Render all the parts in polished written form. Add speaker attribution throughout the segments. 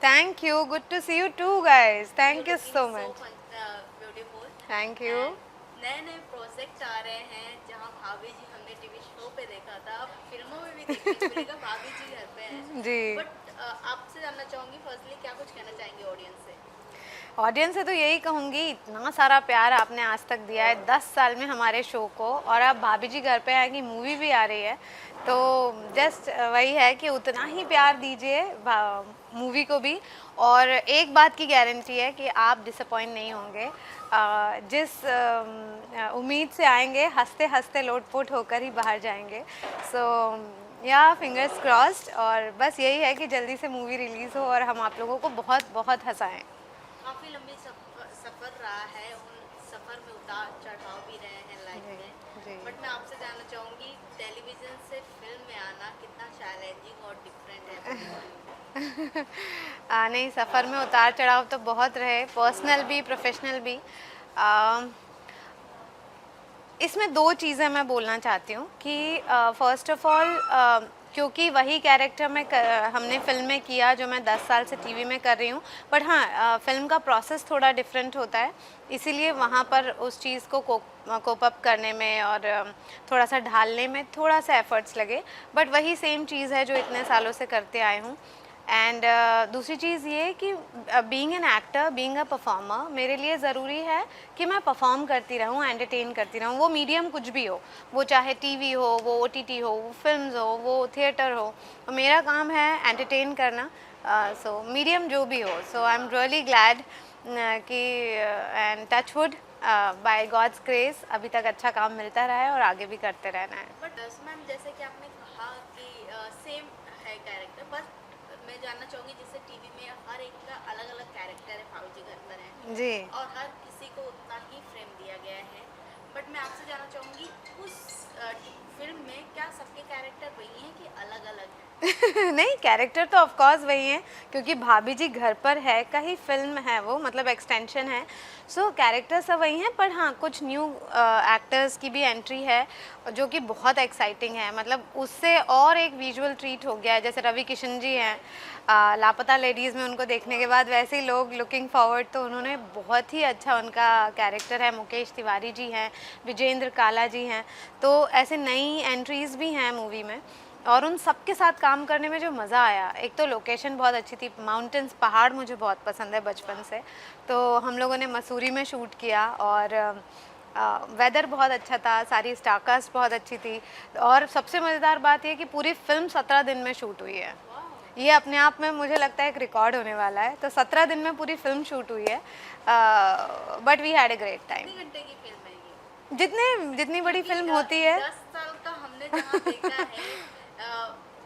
Speaker 1: Thank you. Good to see you too, guys.
Speaker 2: You
Speaker 1: Thank you
Speaker 2: looking
Speaker 1: so
Speaker 2: so
Speaker 1: much.
Speaker 2: Beautiful.
Speaker 1: Thank you.
Speaker 2: And नए नए project आ रहे हैं जहाँ भाभी जी हमने टीवी शो पे देखा था, अब फिल्मों में भी देखने को मिलेगा, भाभी जी घर पे हैं।
Speaker 1: जी।
Speaker 2: बट आपसे जानना चाहूँगी फर्स्टली क्या कुछ कहना चाहेंगे ऑडियंस से?
Speaker 1: ऑडियंस से तो यही कहूँगी, इतना सारा प्यार आपने आज तक दिया है 10 साल में हमारे शो को, और अब भाभी जी घर पे आएंगी, मूवी भी आ रही है, तो जस्ट वही है कि उतना ही प्यार दीजिए मूवी को भी। और एक बात की गारंटी है कि आप डिसअपॉइंट नहीं होंगे। जिस उम्मीद से आएंगे, हंसते हंसते लोटपोट होकर ही बाहर जाएंगे। सो या फिंगर्स क्रॉस्ड, और बस यही है कि जल्दी से मूवी रिलीज़ हो और हम आप लोगों को बहुत बहुत हंसाएं।
Speaker 2: काफ़ी लंबी सफ़र रहा है, उन सफ़र में उतार चढ़ाव भी रहे हैं लाइफ
Speaker 1: जी
Speaker 2: में।
Speaker 1: जी।
Speaker 2: बट मैं आपसे जानना चाहूँगी टेलीविज़न से फिल्म में आना कितना चैलेंजिंग और डिफरेंट है बोली?
Speaker 1: नहीं, सफ़र में उतार चढ़ाव तो बहुत रहे, पर्सनल भी प्रोफेशनल भी। आ, इसमें दो चीज़ें मैं बोलना चाहती हूँ कि फ़र्स्ट ऑफ़ ऑल, क्योंकि वही कैरेक्टर में हमने फ़िल्म में किया जो मैं 10 साल से टीवी में कर रही हूँ। बट हाँ, फ़िल्म का प्रोसेस थोड़ा डिफरेंट होता है, इसीलिए वहाँ पर उस चीज़ को कोप अप करने में और थोड़ा सा ढालने में थोड़ा सा एफ़र्ट्स लगे। बट वही सेम चीज़ है जो इतने सालों से करते आए हूँ। एंड दूसरी चीज़ ये कि being an actor, being a performer, मेरे लिए ज़रूरी है कि मैं परफॉर्म करती रहूँ, एंटरटेन करती रहूँ, वो मीडियम कुछ भी हो, वो चाहे टीवी हो, वो ओटीटी हो, वो फिल्म्स हो, वो थिएटर हो, तो मेरा काम है एंटरटेन करना। सो मीडियम जो भी हो, so I am really glad कि and touch wood, by God's grace अभी तक अच्छा काम मिलता रहा है और आगे भी करते रहना है।
Speaker 2: बट मैम जैसे कि आपने कहा कि सेम है कैरेक्टर, बट मैं जानना चाहूँगी जैसे टीवी में हर एक का अलग अलग कैरेक्टर है, भाभी जी घर पर हैं
Speaker 1: जी।
Speaker 2: और हर किसी को उतना ही फ्रेम दिया गया है। बट मैं आपसे जानना चाहूँगी उस फिल्म में क्या सबके कैरेक्टर वही हैं कि अलग अलग हैं?
Speaker 1: नहीं, कैरेक्टर तो ऑफ कोर्स वही हैं, क्योंकि भाभी जी घर पर है का ही फिल्म है वो, मतलब एक्सटेंशन है। सो कैरेक्टर सब वही हैं, पर हाँ, कुछ न्यू एक्टर्स की भी एंट्री है जो कि बहुत एक्साइटिंग है। मतलब उससे और एक विजुअल ट्रीट हो गया है। जैसे रवि किशन जी हैं, लापता लेडीज़ में उनको देखने के बाद वैसे ही लोग लुकिंग फॉरवर्ड, तो उन्होंने बहुत ही अच्छा उनका कैरेक्टर है। मुकेश तिवारी जी हैं, विजेंद्र काला जी हैं, तो ऐसे नई एंट्रीज़ भी हैं मूवी में। और उन सब के साथ काम करने में जो मज़ा आया, एक तो लोकेशन बहुत अच्छी थी, माउंटेन्स, पहाड़ मुझे बहुत पसंद है बचपन से, तो हम लोगों ने मसूरी में शूट किया, और वेदर बहुत अच्छा था, सारी स्टारकास्ट बहुत अच्छी थी, और सबसे मज़ेदार बात यह कि पूरी फिल्म 17 दिन में शूट हुई है। ये अपने आप में मुझे लगता है एक रिकॉर्ड होने वाला है। तो 17 दिन में पूरी फिल्म शूट हुई है, but we had a great time.
Speaker 2: कितने घंटे की फिल्म है ये?
Speaker 1: जितनी बड़ी
Speaker 2: क्योंकि
Speaker 1: फिल्म होती है।
Speaker 2: 10 साल का हमने जहाँ देखा है,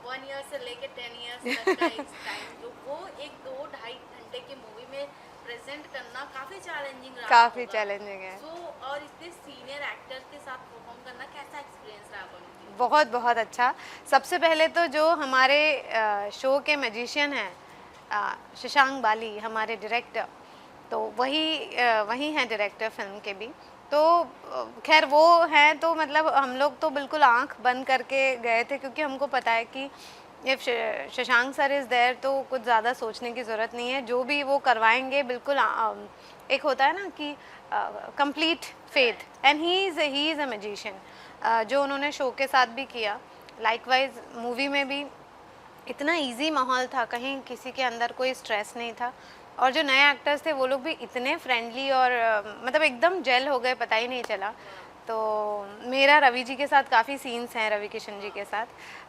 Speaker 2: 1 ईयर से लेके 10 ईयर्स तक का एक टाइम, जो वो एक 2 ढाई घंटे की मूवी में प्रेजेंट करना काफ़ी चैलेंजिंग रहा
Speaker 1: काफ़ी
Speaker 2: होगा।
Speaker 1: चैलेंजिंग है।
Speaker 2: सो और इतने सीनियर एक्टर्स के साथ परफॉर्म करना कैसा एक्सपीरियंस रहा आपके लिए?
Speaker 1: बहुत बहुत अच्छा। सबसे पहले तो जो हमारे शो के मैजिशियन हैं, शशांक बाली, हमारे डायरेक्टर, तो वही हैं डायरेक्टर फिल्म के भी। तो खैर वो हैं, तो मतलब हम लोग तो बिल्कुल आंख बंद करके गए थे, क्योंकि हमको पता है कि if Shashank sir is there तो कुछ ज़्यादा सोचने की ज़रूरत नहीं है, जो भी वो करवाएंगे बिल्कुल। एक होता है ना कि complete faith, and he is a magician, जो उन्होंने शो के साथ भी किया। लाइकवाइज मूवी में भी इतना इजी माहौल था, कहीं किसी के अंदर कोई स्ट्रेस नहीं था, और जो नए एक्टर्स थे वो लोग भी इतने फ्रेंडली और मतलब एकदम जेल हो गए, पता ही नहीं चला। तो मेरा रवि जी के साथ काफ़ी सीन्स हैं, रवि किशन जी के साथ।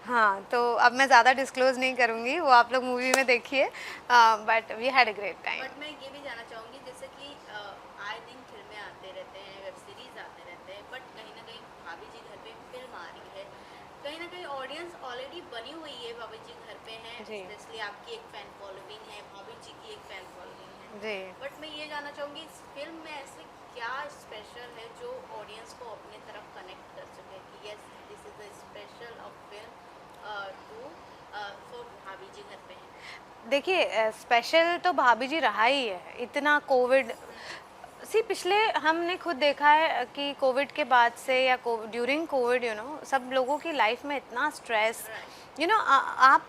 Speaker 1: हाँ, तो अब मैं ज़्यादा डिस्क्लोज़ नहीं करूँगी, वो आप लोग मूवी में देखिए, but we had a great time.
Speaker 2: But मैं ये भी जानना चाहूँगी जैसे कि आए दिन फिल्में आते रहते हैं, वेब सीरीज आते रहते हैं, बट कहीं ना कहीं भाभी जी घर पे फिल्म आ रही है, कहीं ना कहीं ऑडियंस ऑलरेडी बनी हुई है, भाभी जी घर पे हैं,
Speaker 1: जी
Speaker 2: स्पेशली आपकी एक फ़ैन फॉलोइंग है, भाभी जी की एक फ़ैन फॉलोइंग है।
Speaker 1: जी।
Speaker 2: बट मैं ये जानना चाहूँगी इस फिल्म में ऐसे क्या स्पेशल है जो ऑडियंस को अपने तरफ कनेक्ट कर सके कि yes this is the special of film to for Bhabhi ji घर पे हैं?
Speaker 1: देखिए, स्पेशल तो भाभी जी रहा ही है, इतना कोविड सी पिछले हमने खुद देखा है कि कोविड के बाद से या ड्यूरिंग कोविड, सब लोगों की लाइफ में इतना स्ट्रेस,
Speaker 2: राइट।
Speaker 1: आप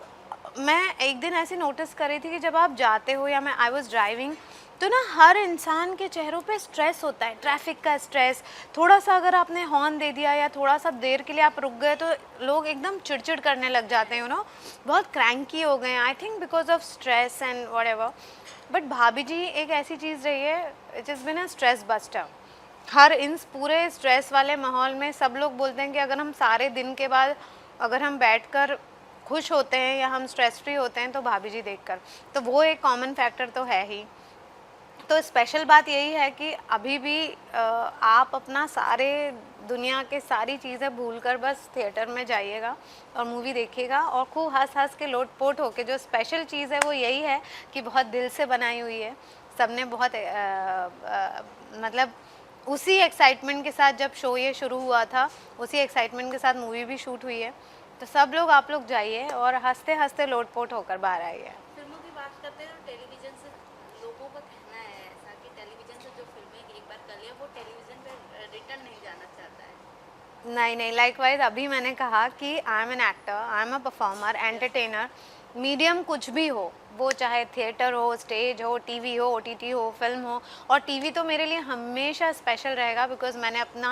Speaker 1: मैं एक दिन ऐसे नोटिस कर रही थी कि जब आप जाते हो या मैं आई वॉज ड्राइविंग, तो ना हर इंसान के चेहरों पे स्ट्रेस होता है, ट्रैफिक का स्ट्रेस। थोड़ा सा अगर आपने हॉर्न दे दिया या थोड़ा सा देर के लिए आप रुक गए तो लोग एकदम चिड़चिड़ करने लग जाते हैं, बहुत क्रैंकी हो गए हैं, I think because of stress and whatever. But भाभी जी एक ऐसी चीज़ रही है, it is been a stress buster. हर इन पूरे स्ट्रेस वाले माहौल में सब लोग बोलते हैं कि अगर हम सारे दिन के बाद अगर हम बैठकर खुश होते हैं या हम स्ट्रेस फ्री होते हैं तो भाभी जी देखकर, तो वो एक कॉमन फैक्टर तो है ही। तो स्पेशल बात यही है कि अभी भी आप अपना सारे दुनिया के सारी चीज़ें भूलकर बस थिएटर में जाइएगा और मूवी देखिएगा और खूब हंस हंस के लोटपोट होके। जो स्पेशल चीज़ है वो यही है कि बहुत दिल से बनाई हुई है, सबने बहुत मतलब उसी एक्साइटमेंट के साथ जब शो ये शुरू हुआ था उसी एक्साइटमेंट के साथ मूवी भी शूट हुई है। तो सब लोग आप लोग जाइए और हंसते हंसते लोटपोट होकर बाहर आइए।
Speaker 2: फिल्मों की बात करते हैं तो टेलीविजन से लोगों का कहना है ऐसा कि टेलीविजन से जो फिल्में एक बार कर लिया वो टेलीविजन पे रिटर्न नहीं जाना चाहता है।
Speaker 1: नहीं नहीं, लाइकवाइज अभी मैंने कहा कि I am an actor, I am a performer, entertainer. Medium कुछ भी हो, वो चाहे थिएटर हो, स्टेज हो, टीवी हो, ओटीटी हो, फिल्म हो। और टीवी तो मेरे लिए हमेशा स्पेशल रहेगा बिकॉज मैंने अपना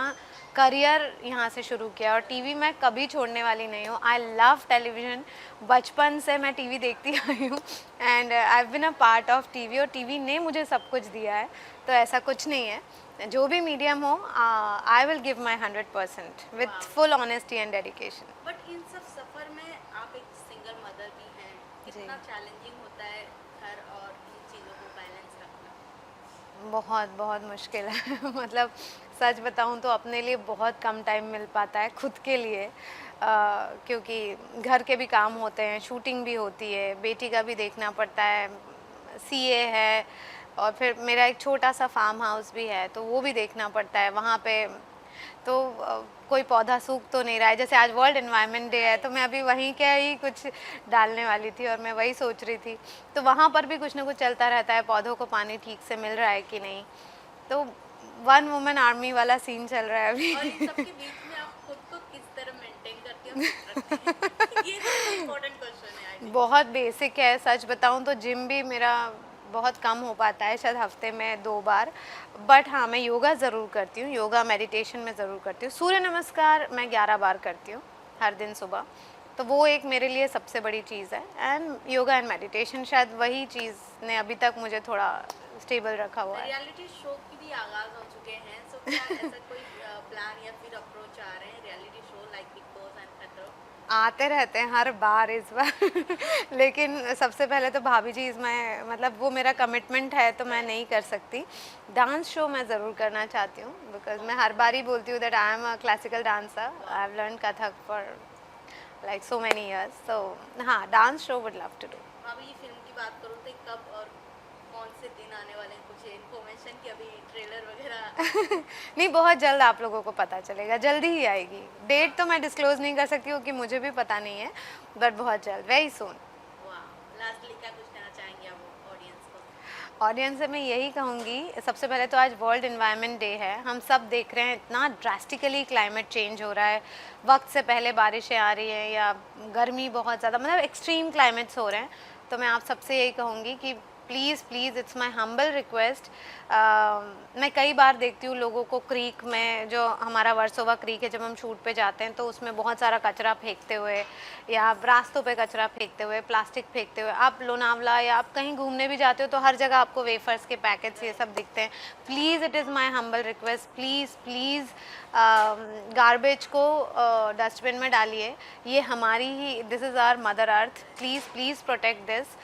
Speaker 1: करियर यहाँ से शुरू किया और टीवी मैं कभी छोड़ने वाली नहीं हूँ। आई लव टेलीविज़न, बचपन से मैं टीवी देखती आई हूँ and I have been a part of TV और टीवी ने मुझे सब कुछ दिया है। तो ऐसा कुछ नहीं है, जो भी मीडियम हो I will give my 100% with full honesty and dedication.
Speaker 2: But in सब सफ़र में आप एक सिंगल मदर भी हैं, कितना चैलेंजिंग होता है घर और इन चीज़ों को बैलेंस रखना?
Speaker 1: बहुत बहुत मुश्किल है मतलब सच बताऊं तो अपने लिए बहुत कम टाइम मिल पाता है खुद के लिए, क्योंकि घर के भी काम होते हैं, शूटिंग भी होती है, बेटी का भी देखना पड़ता है, सीए है, और फिर मेरा एक छोटा सा फार्म हाउस भी है तो वो भी देखना पड़ता है वहाँ पे। तो कोई पौधा सूख तो नहीं रहा है, जैसे आज वर्ल्ड एनवायरनमेंट डे है तो मैं अभी वहीं के ही कुछ डालने वाली थी और मैं वही सोच रही थी। तो वहाँ पर भी कुछ ना कुछ चलता रहता है, पौधों को पानी ठीक से मिल रहा है कि नहीं। तो वन वुमेन आर्मी वाला सीन चल रहा है अभी।
Speaker 2: और इन सबके बीच में आप खुद को किस तरह मेंटेन करते हो, fit रखते हैं? ये सबसे इम्पोर्टेंट क्वेश्चन है आई थिंक।
Speaker 1: बहुत बेसिक है, सच बताऊं तो जिम भी मेरा बहुत कम हो पाता है, शायद हफ्ते में 2 बार। बट हाँ, मैं योगा ज़रूर करती हूँ, योगा मेडिटेशन में ज़रूर करती हूँ। सूर्य नमस्कार मैं 11 बार करती हूँ हर दिन सुबह, तो वो एक मेरे लिए सबसे बड़ी चीज़ है। एंड योगा एंड मेडिटेशन शायद वही चीज़ ने अभी तक मुझे थोड़ा स्टेबल रखा हुआ है।
Speaker 2: रियलिटी शो की भी आगाज हो चुके हैं, सो क्या ऐसा कोई प्लान या फिर अप्रोच आ रहे हैं reality show like big boss and खतरों?
Speaker 1: आते रहते हैं हर बार इस बार लेकिन सबसे पहले तो भाभी जी इसमें मतलब वो मेरा कमिटमेंट है तो मैं नहीं कर सकती। डांस शो मैं ज़रूर करना चाहती हूँ बिकॉज मैं हर बार ही बोलती हूँ that I am a classical dancer, I have learn Kathak for like so many years. तो हाँ, dance show would love to do.
Speaker 2: अभी ये फिल्म की बात करूँ तो कब और कौन से दिन आने वाले हैं, कुछ इन्फॉर्मेशन की अभी ट्रेलर वगैरह?
Speaker 1: नहीं, बहुत जल्द आप लोगों को पता चलेगा, जल्दी ही आएगी। डेट तो मैं डिस्क्लोज नहीं कर सकती क्योंकि मुझे भी पता नहीं है, बट बहुत जल्द, वेरी सून।
Speaker 2: वाह, लास्टली क्या कुछ कहना चाहेंगे आप ऑडियंस को?
Speaker 1: ऑडियंस से मैं यही कहूँगी, सबसे पहले तो आज वर्ल्ड एनवायरनमेंट डे है। हम सब देख रहे हैं इतना ड्रास्टिकली क्लाइमेट चेंज हो रहा है, वक्त से पहले बारिशें आ रही हैं या गर्मी बहुत ज़्यादा, मतलब एक्सट्रीम क्लाइमेट्स हो रहे हैं। तो मैं आप सबसे यही कहूँगी कि please please, it's my humble request. मैं कई बार देखती हूँ लोगों को क्रीक में, जो हमारा वर्सोवा क्रीक है, जब हम शूट पे जाते हैं तो उसमें बहुत सारा कचरा फेंकते हुए या रास्तों पे कचरा फेंकते हुए, प्लास्टिक फेंकते हुए। आप लोनावला या आप कहीं घूमने भी जाते हो तो हर जगह आपको वेफर्स के पैकेट्स ये सब दिखते हैं। Please, it is my humble request, please please garbage को डस्टबिन में डालिए। ये हमारी ही, this is our mother earth, please please protect this.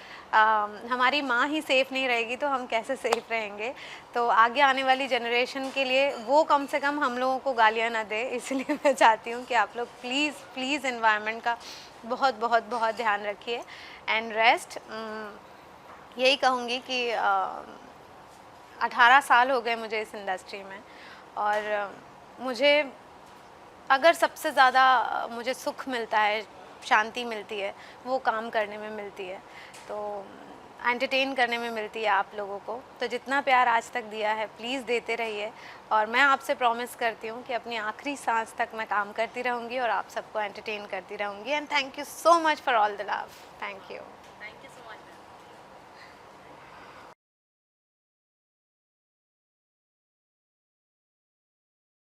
Speaker 1: हमारी माँ ही सेफ़ नहीं रहेगी तो हम कैसे सेफ़ रहेंगे। तो आगे आने वाली जनरेशन के लिए वो कम से कम हम लोगों को गालियाँ ना दे, इसलिए मैं चाहती हूँ कि आप लोग प्लीज़ प्लीज़ एनवायरनमेंट का बहुत बहुत बहुत ध्यान रखिए। एंड रेस्ट, यही कहूँगी कि 18 साल हो गए मुझे इस इंडस्ट्री में और मुझे अगर सबसे ज़्यादा मुझे सुख मिलता है, शांति मिलती है, वो काम करने में मिलती है। तो एंटरटेन करने में मिलती है आप लोगों को। तो जितना प्यार आज तक दिया है प्लीज़ देते रहिए, और मैं आपसे प्रॉमिस करती हूँ कि अपनी आखिरी सांस तक मैं काम करती रहूँगी और आप सबको एंटरटेन करती रहूँगी। And thank you so much for all the love. Thank you.